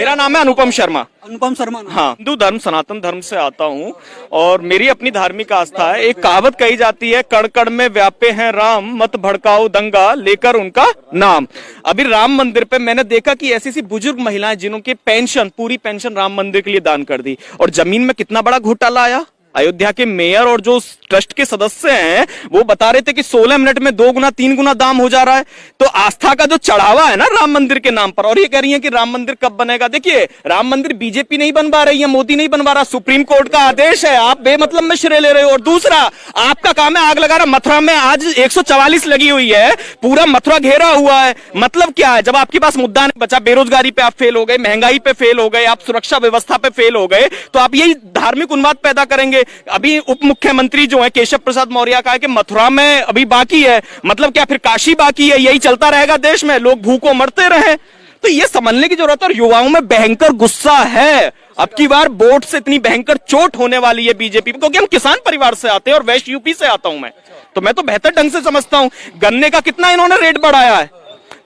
मेरा नाम है अनुपम शर्मा। अनुपम शर्मा नाम। हाँ, हिंदू धर्म सनातन धर्म से आता हूँ और मेरी अपनी धार्मिक आस्था है। एक कहावत कही जाती है, कण कण में व्यापे हैं राम, मत भड़काओ दंगा लेकर उनका नाम। अभी राम मंदिर पे मैंने देखा कि ऐसी सी बुजुर्ग महिलाएं जिन्होंने पेंशन, पूरी पेंशन राम मंदिर के लिए दान कर दी, और जमीन में कितना बड़ा घोटाला आया। अयोध्या के मेयर और जो ट्रस्ट के सदस्य हैं वो बता रहे थे कि 16 मिनट में 2 गुना 3 गुना दाम हो जा रहा है। तो आस्था का जो चढ़ावा है ना राम मंदिर के नाम पर, और ये कह रही है कि राम मंदिर कब बनेगा। देखिए, राम मंदिर बीजेपी नहीं बनवा रही है, मोदी नहीं बनवा रहा, सुप्रीम कोर्ट का आदेश है। आप बेमतलब में श्रेय ले रहे हो। और दूसरा, आपका काम है आग लगा रहा। मथुरा में आज 144 लगी हुई है, पूरा मथुरा घेरा हुआ है। मतलब क्या है, जब आपके पास मुद्दा नहीं बचा, बेरोजगारी पे आप फेल हो गए, महंगाई पे फेल हो गए, आप सुरक्षा व्यवस्था पे फेल हो गए, तो आप यही धार्मिक उन्माद पैदा करेंगे। अभी उप मुख्यमंत्री जो है केशव प्रसाद मौर्य का है कि मथुरा में अभी बाकी है। मतलब क्या, फिर काशी बाकी है? यही चलता रहेगा देश में, लोग भूखों मरते रहे। तो ये समझने की जरूरत है। और युवाओं में भयंकर गुस्सा है। अब की बार वोट से इतनी भयंकर चोट होने वाली है बीजेपी, क्योंकि हम किसान परिवार से आते हैं और वेस्ट यूपी से आता हूं मैं, तो मैं तो बेहतर ढंग से समझता हूं। गन्ने का कितना इन्होंने रेट बढ़ाया है।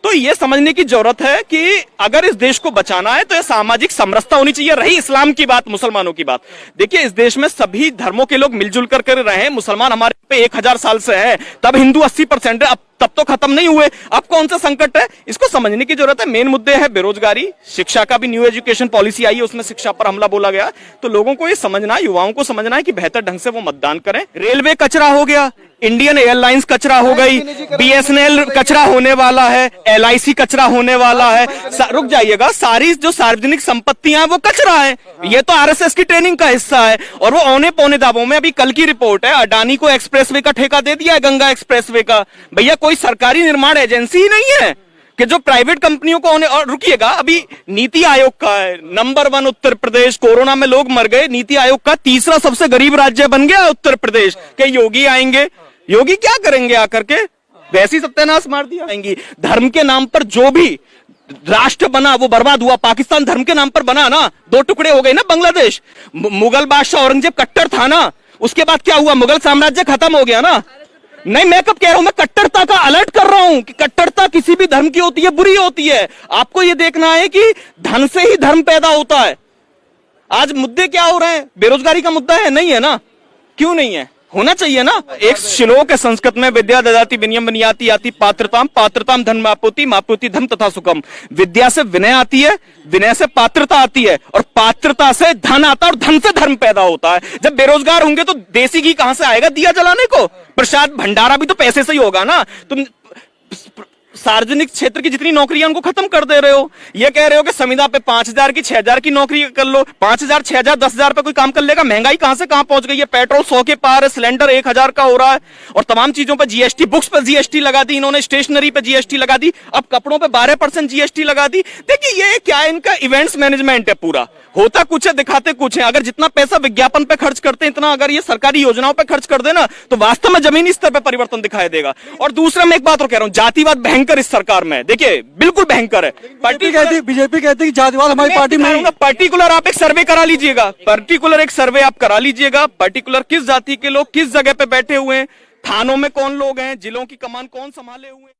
तो ये समझने की जरूरत है कि अगर इस देश को बचाना है तो ये सामाजिक समरसता होनी चाहिए। रही इस्लाम की बात, मुसलमानों की बात, देखिए इस देश में सभी धर्मों के लोग मिलजुल कर रहे हैं। मुसलमान हमारे पे 1000 साल से है, तब हिंदू 80% है, अब तब तो खत्म नहीं हुए। अब कौन सा संकट है, इसको समझने की जरूरत है। मेन मुद्दे है बेरोजगारी, शिक्षा का भी न्यू एजुकेशन पॉलिसी आई है, उसमें शिक्षा पर हमला बोला गया। तो लोगों को ये समझना है, युवाओं को समझना है कि बेहतर ढंग से वो मतदान करें। रेलवे कचरा हो गया, इंडियन एयरलाइंस कचरा हो गई, बीएसएनएल कचरा होने वाला है, एलआईसी कचरा होने वाला है। रुक जाइएगा, सारी जो सार्वजनिक संपत्तियां हैं वो कचरा है। ये तो आरएसएस की ट्रेनिंग का हिस्सा है, और वो औने पौने दावों में। अभी कल की रिपोर्ट है, अडानी को एक्सप्रेसवे का ठेका दे दिया है, गंगा एक्सप्रेसवे का। भैया कोई सरकारी निर्माण एजेंसी ही नहीं है कि जो प्राइवेट कंपनियों को होने। और रुकिएगा, अभी नीति आयोग का है नंबर 1 उत्तर प्रदेश, कोरोना में लोग मर गए, नीति आयोग का तीसरा सबसे गरीब राज्य बन गया उत्तर प्रदेश। क्या योगी आएंगे? योगी क्या करेंगे आकर के? वैसी सत्यानाश मार दिया आएंगी। धर्म के नाम पर जो भी राष्ट्र बना वो बर्बाद हुआ। पाकिस्तान धर्म के नाम पर बना ना, 2 टुकड़े हो गए ना बांग्लादेश। मुगल बादशाह औरंगजेब कट्टर था ना, उसके बाद क्या हुआ, मुगल साम्राज्य खत्म हो गया ना। नहीं, मैं कब कह रहा हूं, मैं कट्टरता का अलर्ट कर रहा हूं कि कट्टरता किसी भी धर्म की होती है, बुरी होती है। आपको यह देखना है कि धन से ही धर्म पैदा होता है। आज मुद्दे क्या हो रहे हैं? बेरोजगारी का मुद्दा है, नहीं है ना? क्यों नहीं है? होना चाहिए ना। एक श्लोक है संस्कृत में, विद्या ददाति विनयम विनयाति याति पात्रताम, पात्रताम धन माप्नोति, माप्नोति धन तथा सुखम। विद्या से विनय आती है, विनय से पात्रता आती है, और पात्रता से धन आता है, और धन से धर्म पैदा होता है। जब बेरोजगार होंगे तो देसी घी कहां से आएगा दिया जलाने को? प्रसाद भंडारा भी तो पैसे से ही होगा ना। तुम सार्वजनिक क्षेत्र की जितनी नौकरियां उनको खत्म कर दे रहे हो। ये कह रहे हो कि संविदा पे 5000 की 6000 की नौकरी कर लो। 5000 6000 10,000 पे कोई काम कर लेगा? महंगाई कहां से कहां पहुंच गई है। पेट्रोल 100 के पार है, सिलेंडर 1000 का हो रहा है, और तमाम चीजों पर जीएसटी, बुक्स पर जीएसटी लगा दी इन्होंने, स्टेशनरी पे जीएसटी लगा दी, अब कपड़ों पे 12% जीएसटी लगा दी। देखिए ये क्या है, इनका इवेंट्स मैनेजमेंट है पूरा। होता कुछ है, दिखाते कुछ है। अगर जितना पैसा विज्ञापन पे खर्च करते हैं, इतना अगर ये सरकारी योजनाओं पे खर्च कर देना, तो वास्तव में जमीनी स्तर पे परिवर्तन दिखाई देगा। और दूसरा, मैं एक बात और कह रहा हूं, जातिवाद भयंकर इस सरकार में, देखिए बिल्कुल भयंकर है। बीजेपी कहती है कि जातिवाद हमारी पार्टी में। पर्टिकुलर आप एक सर्वे करा लीजिएगा, पर्टिकुलर एक सर्वे आप करा लीजिएगा, पर्टिकुलर किस जाति के लोग किस जगह पे बैठे हुए हैं, थानों में कौन लोग हैं, जिलों की कमान कौन संभाले हुए हैं।